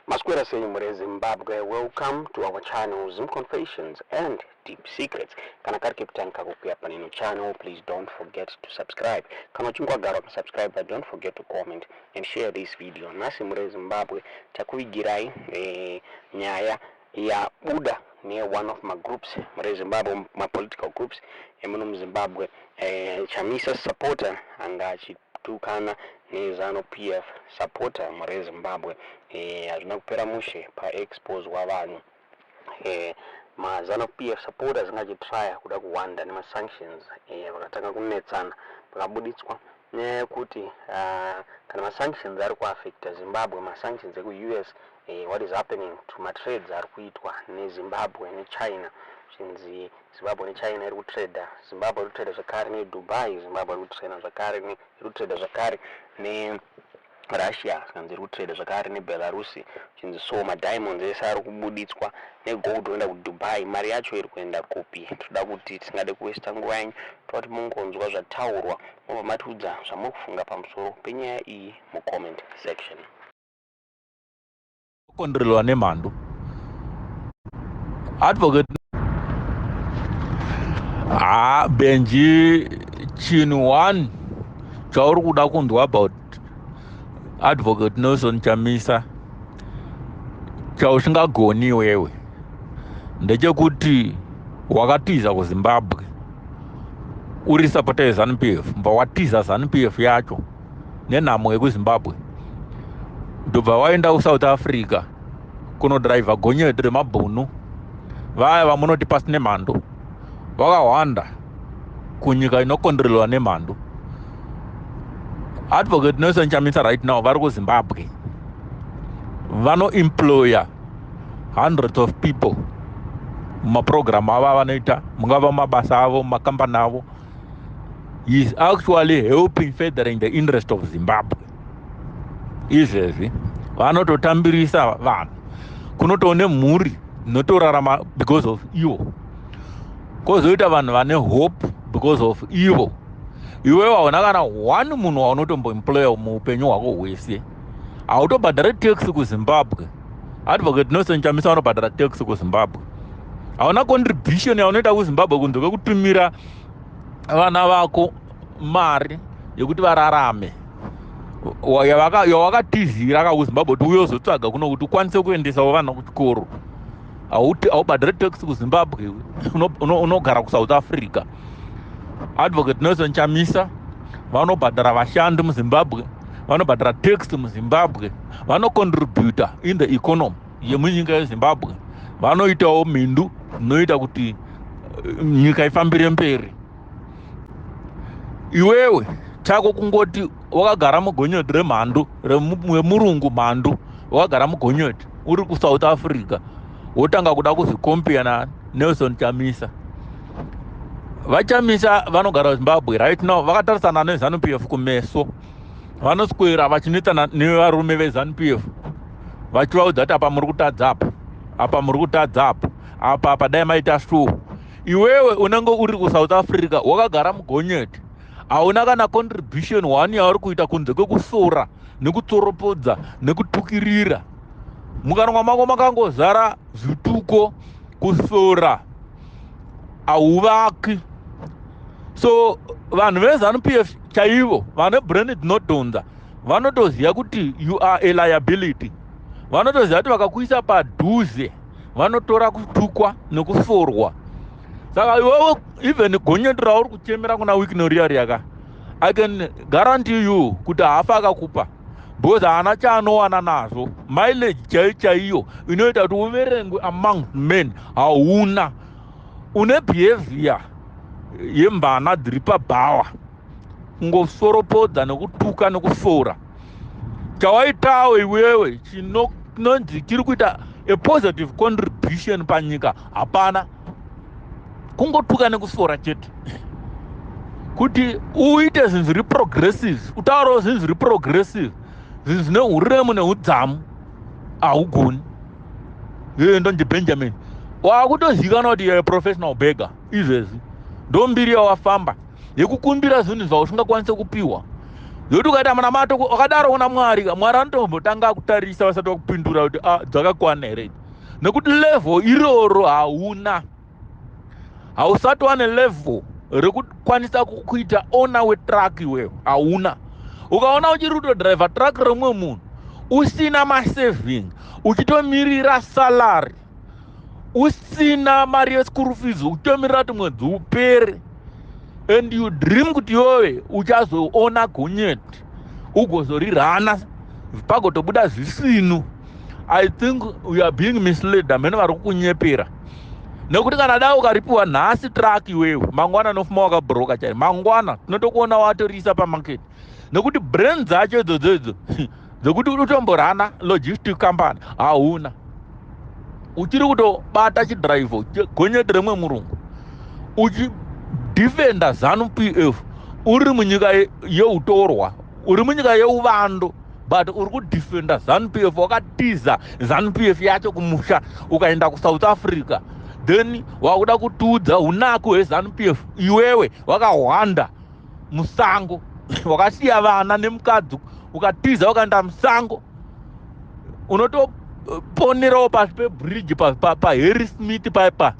Masquera Senyumure Zimbabwe, welcome to our channel Zim Confessions and Deep Secrets. Kana kari kipitanka kukuya panino channel, please don't forget to subscribe. Kana uchingwa garo subscribe, but don't forget to comment and share this video. Nasi Mure Zimbabwe, takuigirai nyaya ya Buddha near one of my groups, Mure Zimbabwe, my political groups, Emunum Zimbabwe, Chamisa supporter, and tukana ni Zanu PF supporter Mure Zimbabwe azinakupera mushe pa expose wavanu ma Zanu PF supporters ngachitry kuda kuwanda nema sanctions vakatanga kunetsana pakabuditswa kuti kana ma sanctions ari kuaffecta Zimbabwe, ma sanctions eku US, what is happening to ma trades ari kuitwa ne Zimbabwe ne China. Shinzi Zimbabwe ne China iri kutrade, Zimbabwe iri kutrade zvakare ne Dubai, Zimbabwe iri kutrade zvakare ne ne Russia, skanzi iri kutrade zvakare ne Belarus. Shinzi so ma diamonds ese ari kubuditswa ne gold oenda ku Dubai, mari yacho iri kuenda kupi? Toda kuti tisingade kuwesta nguva yenyu, toti mungonzwa zvataurwa mobva matiudza zvamukufunga pamusoro penyaya iyi mu comment section. Kondrelwa nemhando advocate Benji chinhu one chauri kuda kunzwa about advocate Nelson Chamisa chausingagoni wewe ndechekuti wakatiza kuZimbabwe uri supporter yeZanu PF, mba watiza ZANU PF yacho nenhamo yekuZimbabwe, ndobva waenda kuSouth Africa kunodriva gonyeti remabhunu vaya vamunoti pasi nemhando vakawanda kunyika inokondrelwa nemhando. Advocate Nelson Chamisa right now vari kuZimbabwe vanoemploya hundreds of people mumaprogramu ava vanoita, mungava mabasa avo, mumakambani avo. He is actually helping furthering the interest of Zimbabwe. Izvezvi vanototambirisa vanhu, kunotoone mhuri notorarama because of ivo, kozoita vanhu vane hope because of ivo. Iwewe hauna kana one munhu waunotomboemploya muupenyu hwako hwese, hautobhadhara tax kuZimbabwe. Advocate Nelson Chamisa vanobhadhara tax kuZimbabwe. Hauna contribution yaunoita kuZimbabwe kunze kwekutumira vana vako mari yekuti vararame yawakatizira kuZimbabwe kuti uye uzotsvaga kuno kuti ukwanise kuendesawo vana kuchikoro. Haubhadhari tax kuZimbabwe, unogara kuSouth Africa. Advocate Nelson Chamisa vanobhadhara vashandi muZimbabwe, vanobhadhara tax muZimbabwe, vanocontributa in the economy yemunyika yeZimbabwe, vanoitawo mindu inoita kuti nyika ifambire mberi. Iwewe chako kungoti wakagara mugonyeti remhando remurungu mhando, wakagara mugonyeti uri kuSouth Africa wotanga kuda kuzvikompea naNelson Chamisa. VaChamisa vanogara Zimbabwe right now vakatarisana neZANU PF kumeso, vanoswera vachinetsana nevarume veZANU PF vachivaudza kuti apa muri kutadza apo, apa muri kutadza apo, apa dai maita so. Iwewe unenge uri kuSouth Africa wakagara mugonyeti, hauna kana contribution one yauri kuita kunze kwekusora nekutsoropodza nekutukirira. Mukanwa mako makangozara zvituko, kusora, hauvaki. So vanhu veZANU PF chaivo vane brain dzinodhonza vanotoziva kuti you are a liability. Vanotoziva kuti vakakuisa padhuze vanotora kutukwa nekusorwa. Saka iwewe even gonyeti rauri kuchemera kuna Wikineria riaka, I can guarantee you kuti haafa akakupa, because haana chaanowana nazvo. Mileage chaiyo inoita kuti uverengwe among men hauna. Une behavior yembana dziri pabhawa, kungosoropodza nekutuka nekusora. Chawaitawo iwewe chinonzi chiri kuita a positive contribution panyika hapana, kungotuka nekusora chete. Kuti uite zvinhu zviri progressive, utaurawo zvinhu zviri progressive, zvinhu zvine uremu neudzamu, haugoni. Ndonje Benjamin wakutozivikanwa kuti you're a professional beggar. Izvezvi ndombiri yawafamba yekukumbira zvinhu zvausingakwanise kupiwa. yokuti ukaita mwana matoko wakadaro una Mwari anotombotanga kutarisa vasati vakupindura kuti dzakakwana here, nekuti level iroro hauna. Hausati wane level rekukwanisa kuita owner wetrack iwewe, hauna. Ukaona uchiri kutodriver track remwe munhu usina masaving, uchitomirira salary, usina mari yeschool fees, uchitomirira kuti mwedzi upere, and you dream kuti iwewe uchazoona gonyeti ugozorirana pagotobuda zvisinu, I think we are being misled. Amene vari kukunyepera nekuti kana dai ukaripiwa nhasi track iwewe, mangwana nofuma wakabhuroka chai, mangwana tinotokuona watorisa pamarket, nekuti brand dzacho idzodzo dzokuti utomborana logistic company hauna. Uchiri kutobata chidrive gonyeti remwe murungu uchidefenda ZANU-PF uri munyika yeutorwa, uri munyika yeuvando, but uri kudefenda ZANU-PF, wakatiza ZANU-PF yacho kumusha ukaenda kuSouth Africa, then wakuda kutudza unaku hweZANU-PF iwewe wakahwanda musango wakasiya vana nemukadzi ukatiza ukaenda musango, unotoponerawo pasi pebridge paHarry Smith paipa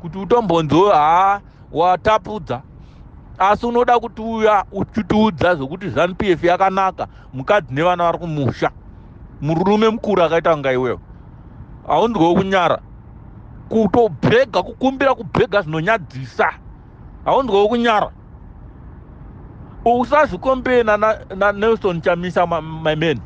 kuti utombonzo watapudza, asi unoda kuti uya uchitiudza zvokuti ZANU-PF yakanaka, mukadzi nevana vari kumusha, murume mukuru akaita kunga iwewe. Haunzwewo kunyara, kutobhega, kukumbira kubhega zvinonyadzisa, haunzwewo kunyara. Usazvikombena naNelson Chamisa my man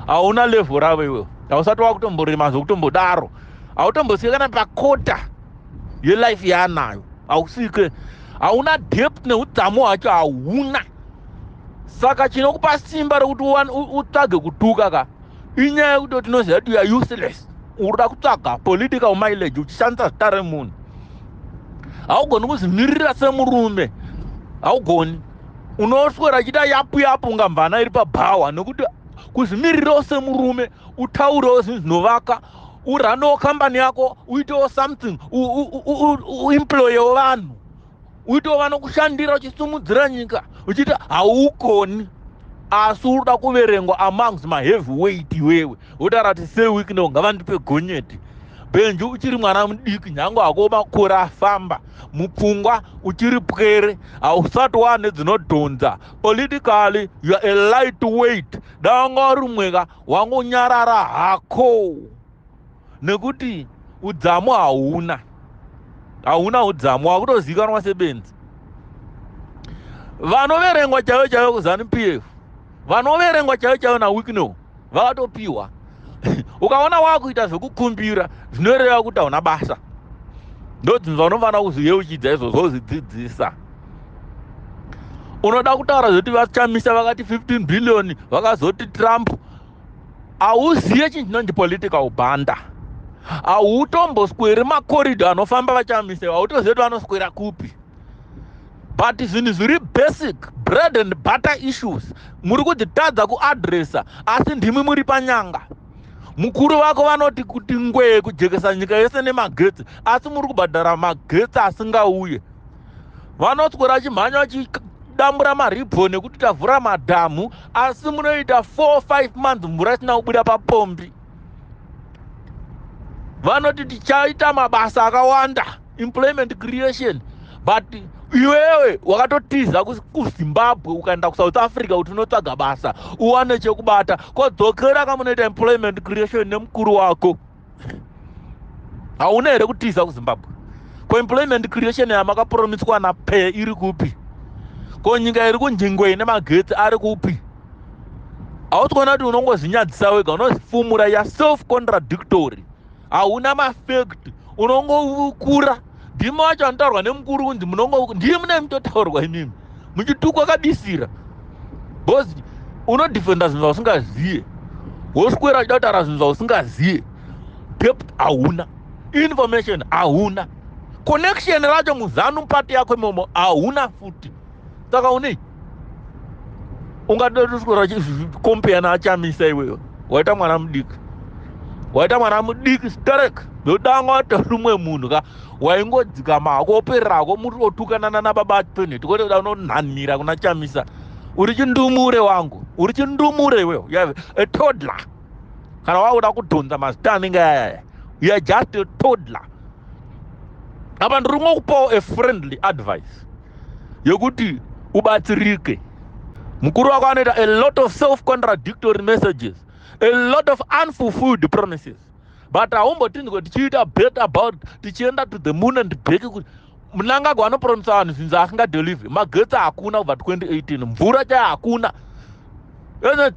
hauna level ravo iwewe, hausati wakutomborema zvokutombodaro, hautombosvika kana pakota yelife yaanayo, hausike, hauna depth neudzamu hwacho hauna. Saka chinokupa simba rekuti utsvage kutuka ka inyaya yekuti tinoziva kuti you are useless, urikuda kutsvaga political mileage uchishandisa zita remunhu. Haugoni kuzvimirira semurume, haugoni. Unoswera achida yapu yapu unga mvana iri pabhawa, nekuti kuzvimirirawo semurume utaurewo zvinhu zvinovaka, uranewo kambani yako, uitewo something, uemployewo vanhu, uitewo vanokushandira uchisumudzira nyika, uchiti haukoni, asi urikuda kuverengwa amongst maheavyweight iwewe, wotara kuti sewikino ngavandipe gonyeti. Benju uchiri mwana mudiki, nyange hako makore afamba, mupfungwa uchiri pwere, hausati wane dzinodhonza. Politically you are a lightweight, danga uri mweka wangonyarara hako, nekuti udzamu hauna. Hauna udzamu, wakutozikanwa sebenzi. Vanoverengwa chaivo chaivo kuZANU-PF, vanoverengwa chaivo chaivo naWikino vakatopiwa. Ukaona wakuita zvekukumbira zvinoreva kuti hauna basa, ndodzinhu zvaunofana kuzviyeuchidza izvozvo zvidzidzisa. Unoda kutaura zoti vaChamisa vakati 15 billion, vakazoti Trump, hauziye chinhu chinonzi political banda, hautombosweri makoridho anofamba vaChamisa, hautoziye kuti vanoswera kupi. But zvinhu zviri basic bread and butter issues muri kudzitadza kuadresa, asi ndimi muri panyanga. Mukuru wako vanoti kuti ngwee kujekesa nyika yese nemagetsi, asi muri kubhadhara magetsi asingauye. Vanoswera vachimhanya vachidambura maribho nekuti tavhura madhamu, asi munoita 4-5 months mvura isina kubuda papombi. Vanoti tichaita mabasa akawanda, employment creation, but iwewe wakatotiza kuZimbabwe ukaenda kuSouth Africa kuti unotsvaga basa uwane chekubata, kodzokera kamunoita employment creation nemukuru wako. Hauna here kutiza kuZimbabwe? Ko employment creation yamakapromiswa naPay iri kupi? Ko nyika iri kunjingwe nemagetsi ari kupi? Hauti kuona kuti unongozinyadzisa wega, unozifumura ya self contradictory, hauna mafact, unongokura. Ndimi wacho anotaurwa nemukuru kunzi ndiye mune mutotaurwa imimi muchitukwa kabisira, because unodefenda zvinhu zvausingaziye, woswera uchida kutaura zvinhu zvausingaziye. Depth hauna, information hauna, connection racho muzanu pati yako imomo hauna futi. Saka unei ungatoswera uchikompea naChamisa iwewe, waita mwana mudiki, waita mwana mudiki starek, ndodanga watorumwe munhu ka waingodzika mako opererako muri otukanana nababa Pennet, kwete kuda unonhanhira kuna Chamisa uri chindumure wangu, uri chindumure wewe, you are a toddler. Kana wauda kudhonza mazita anenge ayaya, you are just a toddler. Apa ndiri kupawo a friendly advice yokuti ubatsirike. Mukuru wako anoita a lot of self-contradictory messages, a lot of unfulfilled promises. But haumbotindi kuti tichiita bet about tichienda to the moon and back kuti Mnangagwa anopromisa vanhu zvinhu zvasingadelivery. Magetsi hakuna kubva 2018, mvura chaiyo hakuna.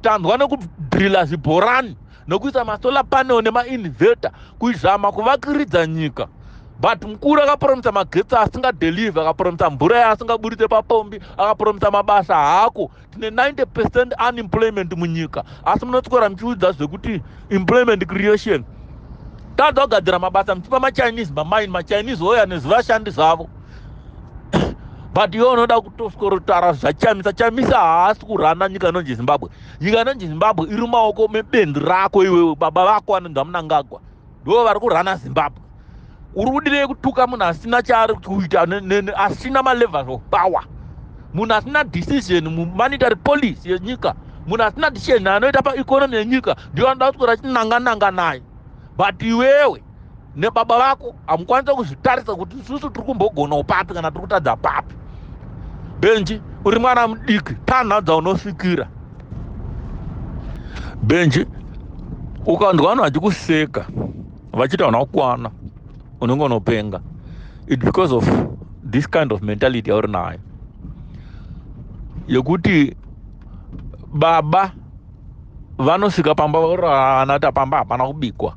Tanzwa nekudhirila zvibhorani nokuisa masolar panel nemainverter kuizama kuvakiridza nyika. But mukuru akapromisa magetsi asingadelivery, akapromisa mvura yaasingabudise papombi, akapromisa mabasa haako. Tine 90% unemployment munyika. Asi munotswera muchiudza zvekuti employment creation. Tadza kugadzira mabasa muchipa machinese mamaini, machinese oya nezvivashandi zvavo. But iwe unoda kutoskorotara zvachamisa. Chamisa haasi kurana nyika inonzi Zimbabwe. Nyika inonzi Zimbabwe iri mumaoko mebendi rako iwewe, baba vako anonzi Mnangagwa. Ndivo vari kurana Zimbabwe. Uri kudirei kutuka munhu asina chaari kuita, asina malevels of power. Munhu asina decision mumonetary policy yenyika. Munhu asina decision anoita paeconomy yenyika. Ndiyo anoda kutswera chinanga naye. But iwewe nebaba vako hamukwanisa kuzvitarisa kuti isusu tiri kumbogona papi kana tiri kutadza papi. Benji, uri mwana mudiki, tanhau dzaunosvikira. Benji, ukandwa vanhu vachikuseka vachita vanokwana unenge unopenga. It's because of this kind of mentality yauri nayo yekuti baba vanosvika pamba vaanata pamba hapana kubikwa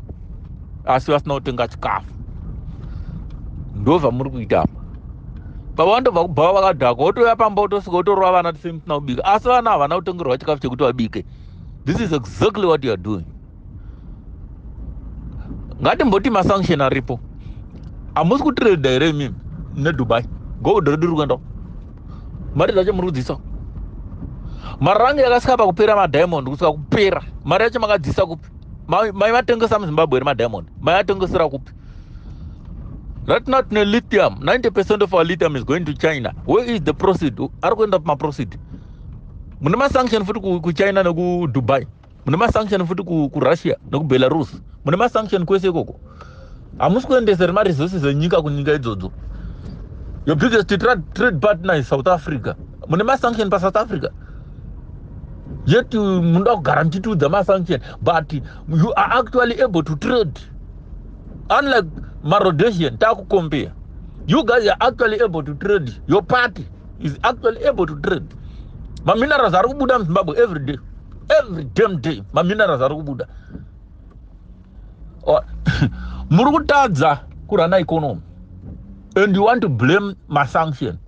asi vasina kutenga chikafu. Ndobva muri kuita apa. Baba vandobva kubhava vakadhakwa wotouya pamba wotosvika wotorova vana tisei musina kubika, asi vana havana kutengerwa chikafu chekuti vabike. This is exactly what you are doing. Ngatimboti masanction aripo. Hamusi kutrade here mimi neDubai. Gold riri kuenda. Mari dzacho muri kudzisa. Mari rangu yakasvika pakupera madiamond kusvika kupera. Mari yacho makadzisa kupi? Maivatengesa muZimbabwe madiamond. Maivatengesera kupi? Right now tine lithium. 90% of our lithium is going to China. Where is the proceed? Ari kuenda maproceed. Mune masanction futi kuChina nekuDubai. Mune masanction futi kuRussia nekuBelarus. Mune masanction kwese ikoko. Hamusi kuendesera maresources enyika kunyika idzodzo. Your biggest trade partner is South Africa. Mune masanction pa South Africa. Yet you munoda kugara muchitiudza masanction, but you are actually able to trade. Unlike Rhodesian, takucompare. You guys are actually able to trade. Your party is actually able to trade. Ma minerals are kubuda Zimbabwe every day. Every damn day. Ma minerals are kubuda. Muri kutadza kurana economy. And you want to blame my sanction.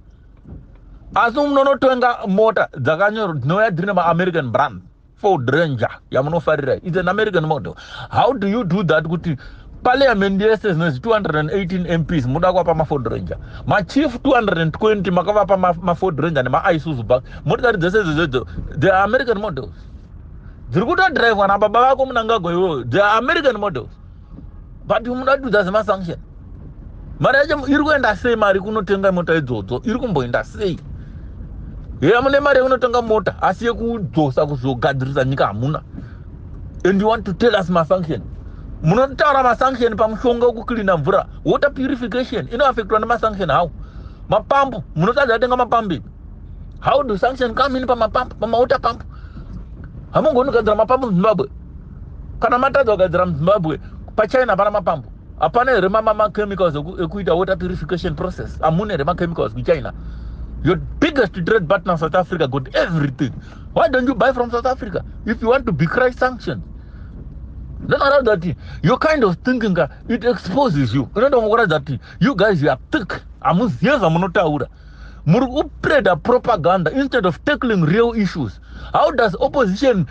Asi munonotenga mota dzakanyorwa dzinoya dzine ma-American brand. Ford Ranger yamunofarira. It's an American model. How do you do that kuti parliament yese zvinonzi 218 MPs muda kuwapa ma-Ford Ranger. Ma-chief 220 makavapa ma-Ford Ranger nema-Isuzu bus. Motikari dzese idzodzo, they are American models. Dziri kutodhiraivwa nababa vako Mnangagwa iwoyo. They are American models. But muda kudza zema-sanction. Mari yacho iri kuenda sei mari kunotenga mota idzodzo? Iri kumboenda sei? Mune mari yekunotenga mota asi yekudzosa kuzogadzirisa nyika hamuna. And you want to tell us ma-sanction? Munotaura ma-sanction pamushonga wekucleana mvura. Water purification inoaffectwa nema-sanction how? Mapampu, munotadza atenga mapampu. How do sanction come in pamapampu, pama-water pump? Hamungoni kugadzira mapampu muZimbabwe. Kana matadza kugadzira muZimbabwe, paChina hapana mapampu. Hapana here ma-chemicals ekuita water purification process. Hamuna here ma-chemicals kuChina. Your biggest trade partner South Africa got everything. Why don't you buy from South Africa if you want to decry sanctions? Not around that your kind of thinking it exposes you. You know that you guys you are thick. Amuzieza munotaura. Muri spread propaganda instead of tackling real issues. How does opposition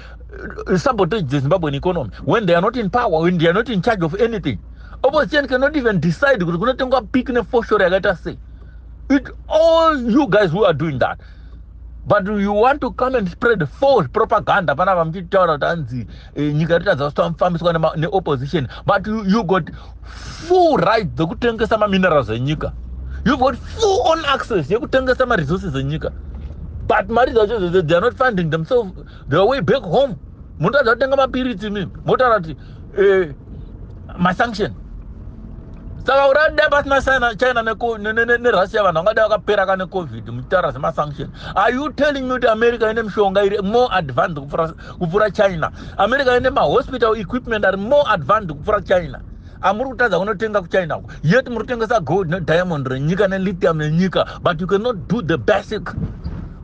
sabotage the Zimbabwean economy when they are not in power, when they are not in charge of anything? Opposition cannot even decide. It's all you guys who are doing that. But you want to come and spread false propaganda. But you got full right to take some minerals in Nika. You got full on access. You could take some resources in Nika. but mari dzacho they are not funding themselves their way back home. Mundu adzatenga mapiritsi mimi motarati masanction saka urada pasina sana China ne Russia vanhu vangada vakapera kane COVID mutara semasanction. Are you telling me that America ine mishonga iri more advanced kupfuura China? America ine mahospital equipment are more advanced kupfuura China. Amuri kutadza kunotenga kuChina yet muri kutengesa gold nediamond renyika nelithium nenyika, but you cannot do the basic.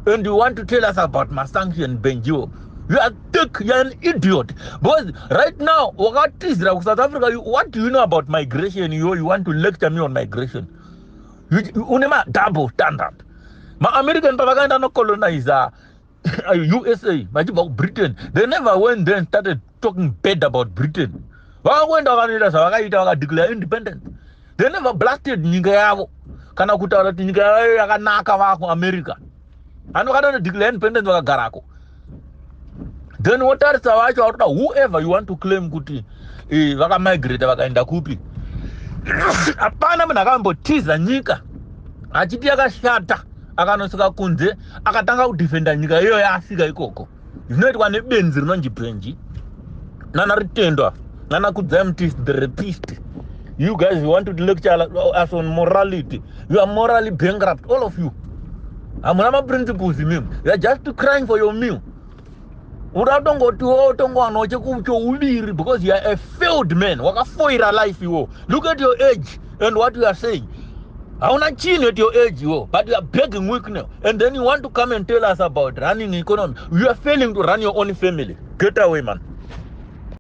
And you want to tell us about my sanction, Benjo? You are thick, you are an idiot. Because right now, South Africa, what do you know about migration? You want to lecture me on migration? Unema double standard. My American propaganda no colonize USA, Britain. They never went there and started talking bad about Britain. They declare independence. They never blasted Nigeria. Kana kutaura kuti nyika yakanaka vako America. Anokana declare independence vakagarako. Then what are the whoever you want to claim kuti vaka migrate vakaenda kupi? Apana munhu akambotiza nyika achiti yakashata akanosvika kunze akatanga kudefenda nyika iyo yaasvika ikoko. Zvinoitwa nebenzi rinonzi Bhenji nana Ritendwa nana Kudzai Mutisi the rapist. You guys want to lecture us on morality. You are morally bankrupt, all of you. Amuna principles mim. You are just crying for your meal. Because you are a failed man. Life, look at your age and what you are saying. I want to chin at your age, but you are begging weakness. And then you want to come and tell us about running economy. You are failing to run your own family. Get away, man.